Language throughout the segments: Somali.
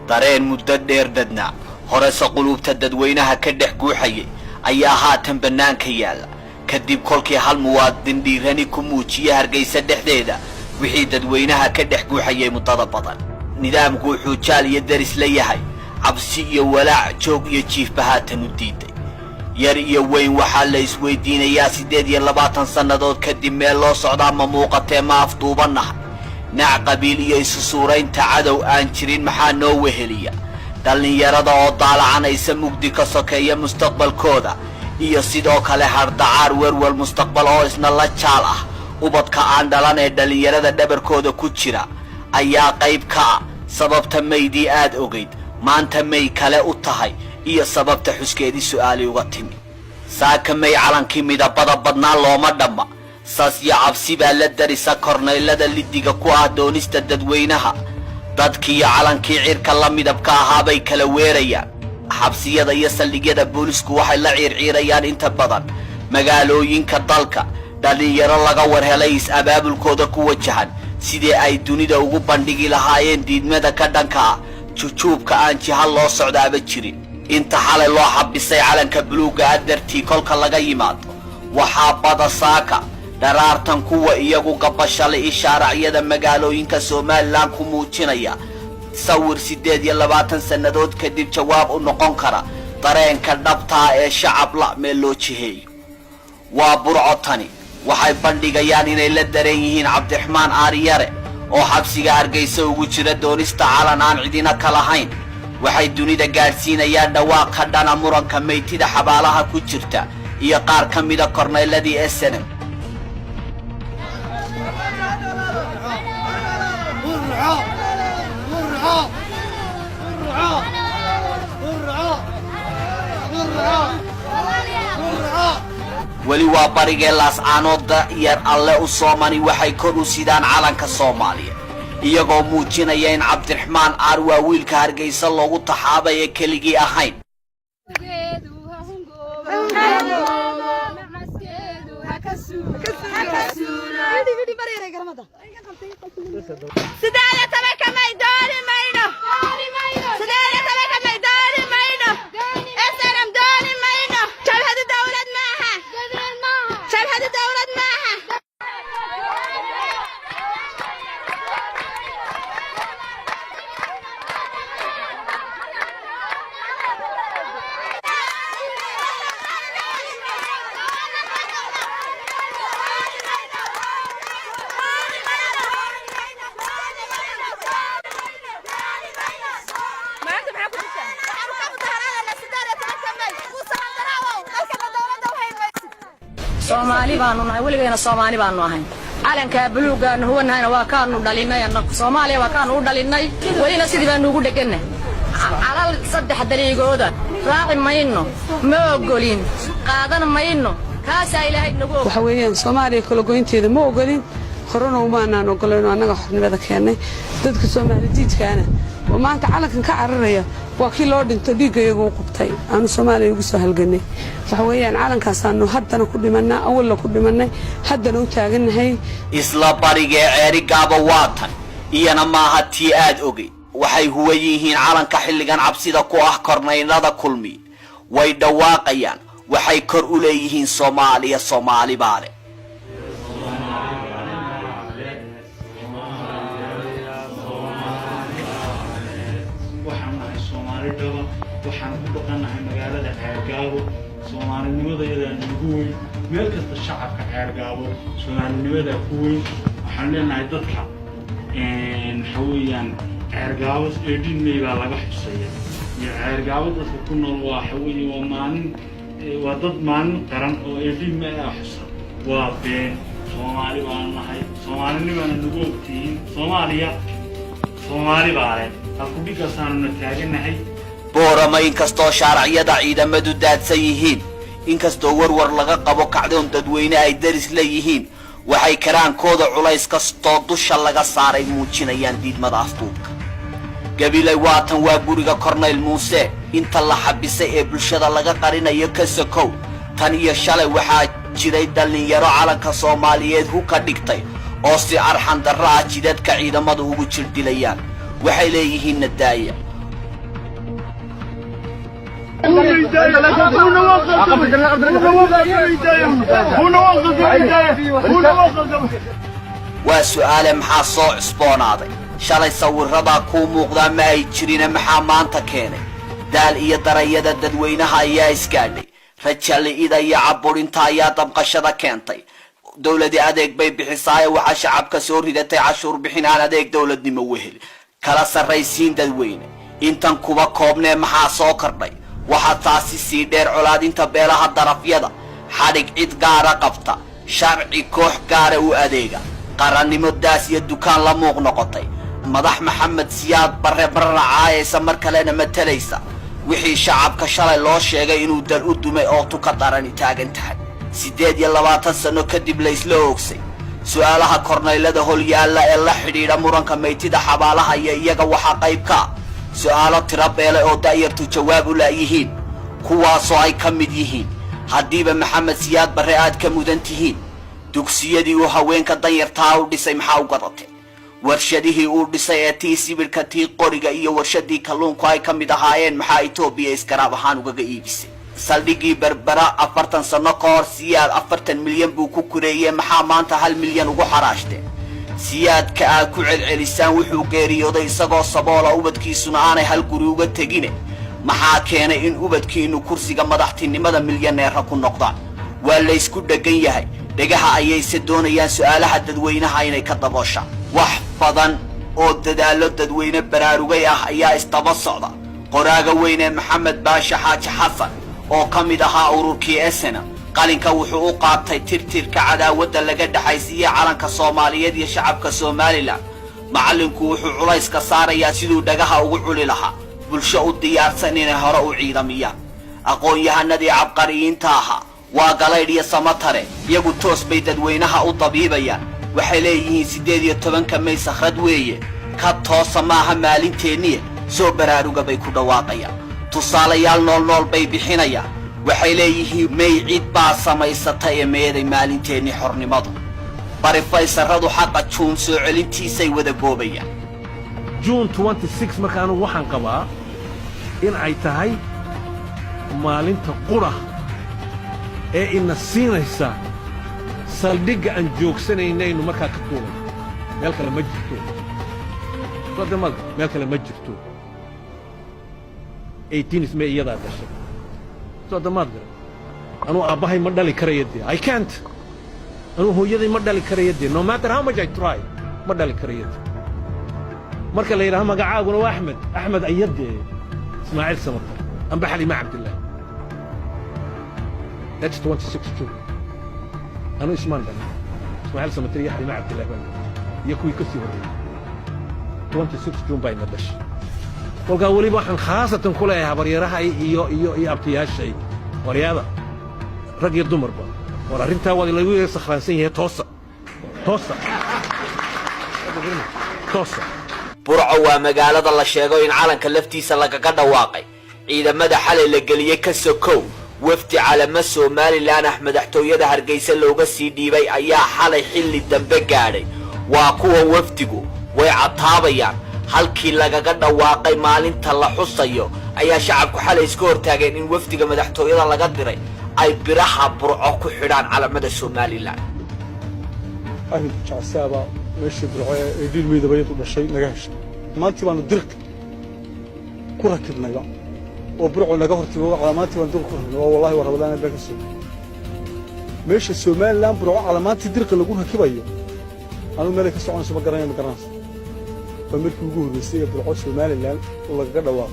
dareen muddo dheer dadna horeysa qulubta dadweynaha ka dhex guuxayay ayaa haatan bannaanka yaala kadib kolkii hal muwaadin dhiirani ku muujiyay Hargeysa dhexdeeda wixii dadweynaha ka dhex guuxayay muddada badan nidaamku wuxuu jaal iyo daris leeyahay cabsi iyo walaac joog iyo jiifba haatan u diiday yar iyo weyn waxaa la isweydiinayaa 28 sannadood kadib meel loo socdaa ma muuqatee ma afduubanahay ناع قبيل يسوسورين تعدو أنشرين محانو وهليا دالن يرد عضال عن يسموك دي كسوكية مستقبل كودا يصيدوك لحر دعار والمستقبل هو اسم الله تشاله وبدك عندلان دالن يرد دبر كودا كوتشرا أيا قيب كا سبب تمي دي آد أغيد ما انت مي كلا أطهي إيا سبب تحسكي دي سؤالي وغتمي ساك مي علان كيمي دا بدنا الله مدما ساسيا عبسي بالدرسا كورنيلada lidiga ku ah doonista dadweynaha dadkii calankii cirka la midabka ahaa bay kala weerayaan xabsiyada iyo saldhigyada boolisku waxay la ciirciirayaan inta badan magaalooyinka dalka dhalinyaro laga warhelay is-abaabulkooda ku wajahan sidii ay dunida ugu bandhigi lahaayeen diidmada ka dhanka ah jujuubka aan jihal loo socdaaba jirin inta xalay loo xabisay calanka buluuga adartii kolka laga yimaado waxaa bada saaka daraartan kuwa iyagu qabashale ishaaraciyada magaalooyinka Soomaaliland ku muujinaya sawir 28 sannadood kadib jawaab u noqon kara dareenka dhabta ee shacab la meel loo jiheeyo waa burcotani waxay bandhigayaan inay la dareen yihiin Cabdiraxmaan Aariyare oo xabsiga Hargeysa ugu jira doonista calan aan cidina kala hayn waxay dunida gaarsiinayaan dhawaaq ka dhana muranka meeytida xabaalaha ku jirta iyo qaar kamida korneyladii SNM wali waa barigee laas aanooda yar alle u soomani waxay kor u sidaan calanka Soomaaliya iyagoo muujinaya in Cabdiraxmaan Aar waa wiilka Hargeysa loogu taxaabay ee keligii ahayn Somali baanu nahay waligeena Somali baanu ahayn calanka buluuga huwa nahayna waa kaanu dhalinay annagu Soomaaliya waa kaanu u dhalinay walina sidii baanu ugu dhaganay calal saddex daliigooda raaci mayno ma ogolin qaadan mayno kaasa ilaahay nagu waxa weeyaan Soomaaliya kala goynteeda ma ogolin horona uma aanan ogolayno annaga xornimada keenay dadka Soomaaliyeedkaana oo maanta calankan ka cararaya waa kii loo dhinto dhiigayagu qubtay aanu Soomaaliya ugu soo halganay waxa weeyaan calankaas aanu haddana ku dhimanaa awal ku dhimanay haddana u taaganahay isla barigee ceerigaaba waatan iyana maaha tii aad ogay waxay huwa yihiin calanka xilligan cabsida ku ah korneylada kulmi way dhawaaqayaan waxay kor u leeyihiin Soomaaliya Soomaali baale waxaan ku dhaqanahay magaalada Ceergaabo Soomaalinimada iyada ugu weyn meel kasta shacabka Ceergaabo Soomaalinimada ku weyn waxaan leenahay dadka xawiyaan Ceergaabo eedin meeyba laga xusayay Ceergaabo dadka ku nool waa xawiyi waa dad maalin qaran oo eedin meeya xusa waa been Soomaali baan nahay Soomaalinimada ugu ogtiin Soomaali baale ku dhigasaanna taaganahay boorama inkastoo shaarciyada ciidamadu daadsan yihiin inkastoo warwar laga qabo kacdoon dadweyne ay daris leeyihiin waxay karaankooda culays kastoo dusha laga saaray muujinayaan diidmada afduubka gabilay waatan waa guriga Korneyl Muuse inta la xabisay ee bulshada laga qarinayo ka sokow tan iyo shalay waxaa jiray dhalinyaro calanka Soomaaliyeed ku ka dhigtay oo si arxan darro ah jidadka ciidamadu ugu jirdilayaan waxay leeyihiin nadaaya waa su'aale maxaa soo cusboonaaday shalay sawirradaa kuu muuqdaa ma ay jirina maxaa maanta keenay daal iyo darayada dadweynaha ayaa isgaadhay rajali'ida iyo caburinta ayaa dabqashada keentay dowladii adeeg bay bixisaaye waxaa shacabka soo ridatay cashuur bixin aan adeeg dowladnimo wehel kala sarraysiin dadweyne intan kuba koobnee maxaa soo kordhay waxaa taasi sii dheer colaadinta beelaha darafyada xadhig cid gaara qabta sharci koox gaara u adeega qarannimo daas iyo dukaan la muuq noqotay madax maxamed siyaad barre barracaayaysa mar kalena matalaysa wixii shacabka shalay loo sheegay inuu dal u dumay oo tuka darani taagan tahay 28 sano kadib la isla oogsay su'aalaha korneylada holyaalla ee la xidhiidha muranka maytida xabaalaha iyo iyaga waxaa qayb ka su'aalo tiro beele oo daayartu jawaab u laayihiin kuwaasoo ay ka mid yihiin haddiiba maxamed siyaad barre aad ka mudan tihiin dugsiyadii uu haweenka danyartaa u dhisay maxaa u gadatay warshadihii uu dhisay ee tii sibirka tii qoriga iyo warshadii kalluunku ay ka mid ahaayeen maxaa Itoobiya iskaraab ahaan ugaga iibisay saldhigii berbera 40 sano ka hor siyaad 40 milyan buu ku kureeyay maxaa maanta 1 milyan ugu xaraashteen siyaadka aad ku celcelisaan wuxuu geeriyooday isagoo saboola ubadkiisuna aanay hal guri uga tegine maxaa keenay in ubadkiinu kursiga madaxtinimada milyaneerka ku noqdaan waa la isku dhagan yahay dhagaha ayayse doonayaan su'aalaha dadweynaha inay ka dabooshaan wax badan oo dadaalo dadweyne baraarugay ah ayaa istaba socda qoraaga weyn ee maxamed baasha xaaji xasan oo ka mid ahaa ururkii esena qalinka wuxuu u qaatay tirtirka cadaawadda laga dhaxaysiiyay calanka Soomaaliyeed iyo shacabka Soomaaliland macallinku wuxuu culayska saarayaa siduu dhagaha ugu culi lahaa bulsho u diyaarsan inay hore u ciidamiyaan aqoon-yahanadii cabqariyiinta ahaa waa galaydh iyo samatare iyagu toos bay dadweynaha u dabiibayaan waxay leeyihiin 18 May sakhrad weeye ka toosa maaha maalinteennii soo baraaruga bay ku dhawaaqayaan tusaalayaal nool bay bixinayaan waxay leeyihiin may cid baa samaysatay ee meeday maalinteennii xornimadu bari faysaradu xaqa juun soo celintiisay wada goobayaan June 26 markaanu waxaan qabaa in ay tahay maalinta qura ee ina siinaysa saldhigga aan joogsanaynaynu markaa ka tuuray meel kale ma jirto wadamada meel kale ma jirto 18 May iyadaa dhashay wadamada anuu aabbahay ma dhali karayadii I can't anuu hooyaday ma dhali karayadii no matter how much I try ma dhali karayadii marka la yiraahdo magacaaguna waa Axmed ayadee Ismaaciil Samatar amba Xalima Cabdillah that's 26 June أنا إسماعيل إسماعيل سمتري حليمة عبد الله بن يكوي كسي وري 26 جون باي مدش والقاولي بحن خاصة كلها بريرها إيو أبتياش شيء ورياضة رجل الدمر بقى ورارنتها ولا يوي سخرانسين هي توصل burco waa magaalada la sheego in calanka laftiisa lagaga dhawaaqay ciidamada xalay la geliyay ka sokow wafdi calama Soomaaliland madaxtooyada Hargeysa looga sii dhiibay ayaa xalay xilli dambe gaadhay waa kuwa wafdigu way cataabayaan halkii lagaga dhawaaqay maalinta la xusayo ayaa shacabku xalay iska hortaageen in wafdiga madaxtooyada laga diray ay biraha burco ku xidhaan calamada Soomaaliland أهل شعسابة ماشي برعاية إدين ميدا بيت ولا شيء نجاش ما أنت وأنا درك كره كنا جا وبرعوا نجاهرت علاماتي وأنا درك والله وربنا بيك السوق ماشي السومال لام برعوا علاماتي درك اللي جونها كبير أنا مالك السوق أنا سمع مقرناس فملك وجوه بس هي برعوا السومال لام والله جدا واقع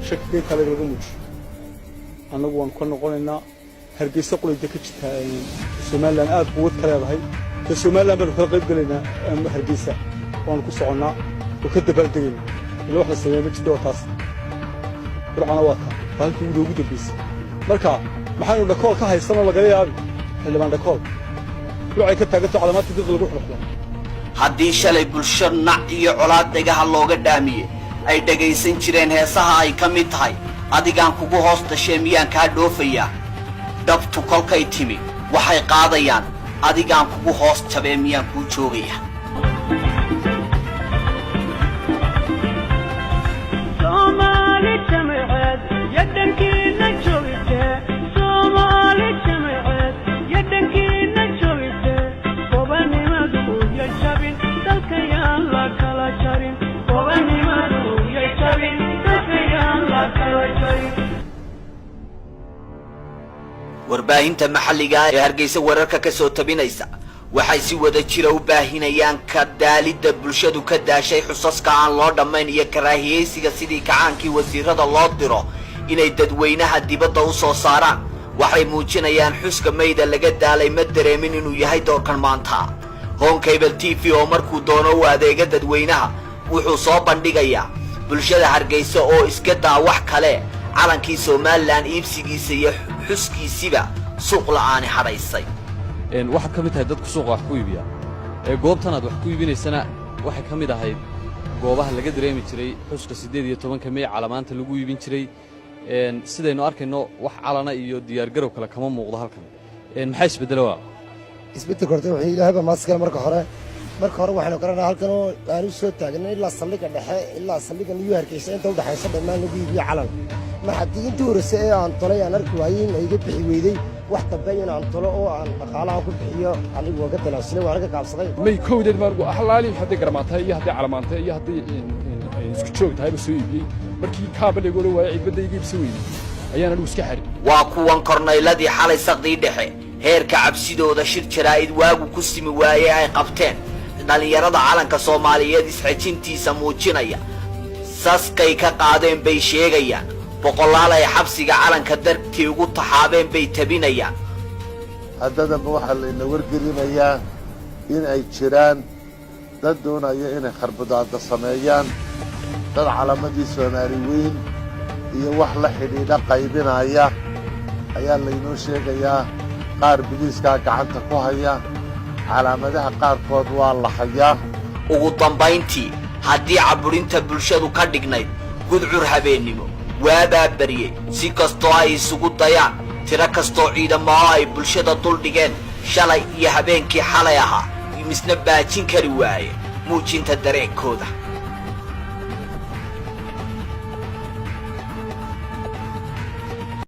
شك كي تلاقي الجموج أنا جوان كنا قلنا هرجيس قل يدكش السومال لام قوة كلام هاي السومال لما نفرق قلنا هرجيسة وأنا كسرنا وكذب الدين اللي واحد السنة مش دو تاس برعنا واقع فهل في وجود بيس مركا محل الدكول كهاي السنة الجاية اللي ما الدكول برعي كتة قلت علامات تدخل الروح الأحلام haddii shalay bulsho nac iyo colaad dhagaha looga dhaamiyey ay dhagaysan jireen heesaha ay ka mid tahay adigaan kugu hoos dhashay miyaan kaa dhoofayaa dhabtu kolkay timi waxay qaadayaan adigaan kugu hoos jabee miyaan kuu joogayaa Soomaali jamcad yadanki warbaahinta maxalliga ee Hargeysa wararka ka soo tabinaysa waxay si wada jira u baahinayaan ka daalida bulshadu ka daashay xusaska aan loo dhamayn iyo karaahiyeysiga sidii kacaankii wasiirada loo diro inay dadweynaha dibadda u soo saaraan waxay muujinayaan xuska mayda laga daalay ma dareemin inuu yahay doorkan maanta Home Cable TV oo markuu doono u adeega dadweynaha wuxuu soo bandhigayaa bulshada Hargeysa oo iska daa wax kale calankii Soomaaliland iibsigiisa iyo xuskiisiba suuq la'aan hadaysay waxa kamid tahay dadku suuqa wax ku iibiya goobtan aad wax ku iibinaysana waxa kamid ahayd goobaha laga dareemi jiray xuska 18 May calamaanta lagu iibin jiray sidaynu arkayno wax calana iyo diyaar garow kale kama muuqdo halkan maxay isbedelay isbedel kortay wixii ilaahba maaskala marka hore waxaanu garanaa halkan oo aanu soo taagnay ilaa saldhiga dhexe ilaa saldhiga New Hargeysa inta u dhaxaysa dhammaan lagu iibiyo calan ma haddii intii horreysay ee aan tolay aan arki waayay in ay iga bixi weyday wax dambeeyana aan tolo oo aan dhaqaalaha ku bixiyo anigu waa ka talaashay waan ka qaabsaday may kowdeed margu ahlaali hadii garmaantay iyo hadii calamaantay iyo hadii isku joogtahay ba soo iibiyay markii kaabaleego loo waayay cidbada iga ibsi weeyay ayaan anigu iska xarin waa kuwan korneyladii xalay saqdii dhexe heerka cabsidooda shir jaraa'id waagu ku simi waayay ay qabteen dhalinyarada calanka Soomaaliyeed isxajintiisa muujinaya saskay ka qaadeen bay sheegayaan boqolaal ay xabsiga calanka dartii ugu taxaabeen bay tabinayaan haddaba waxa la wargelinayaa in ay jiraan dad doonaya inay kharbadaada sameeyaan dad calamadii Soomaali weyn iyo wax la xidhiidha qaybinaya ayaa laynoo sheegayaa qaar biliiska gacanta ku haya calaamadaha qaarkood waa la hayaa ugu dambayntii haddii caburinta bulshadu ka dhignayd gudcur habeenimo waabaa bariyey si kastoo ay isugu dayaan tiro kastoo ciidamo ay bulshada dul dhigeen shalay iyo habeenkii xalay ahaa misna baajin kari waaye muujinta dareenkooda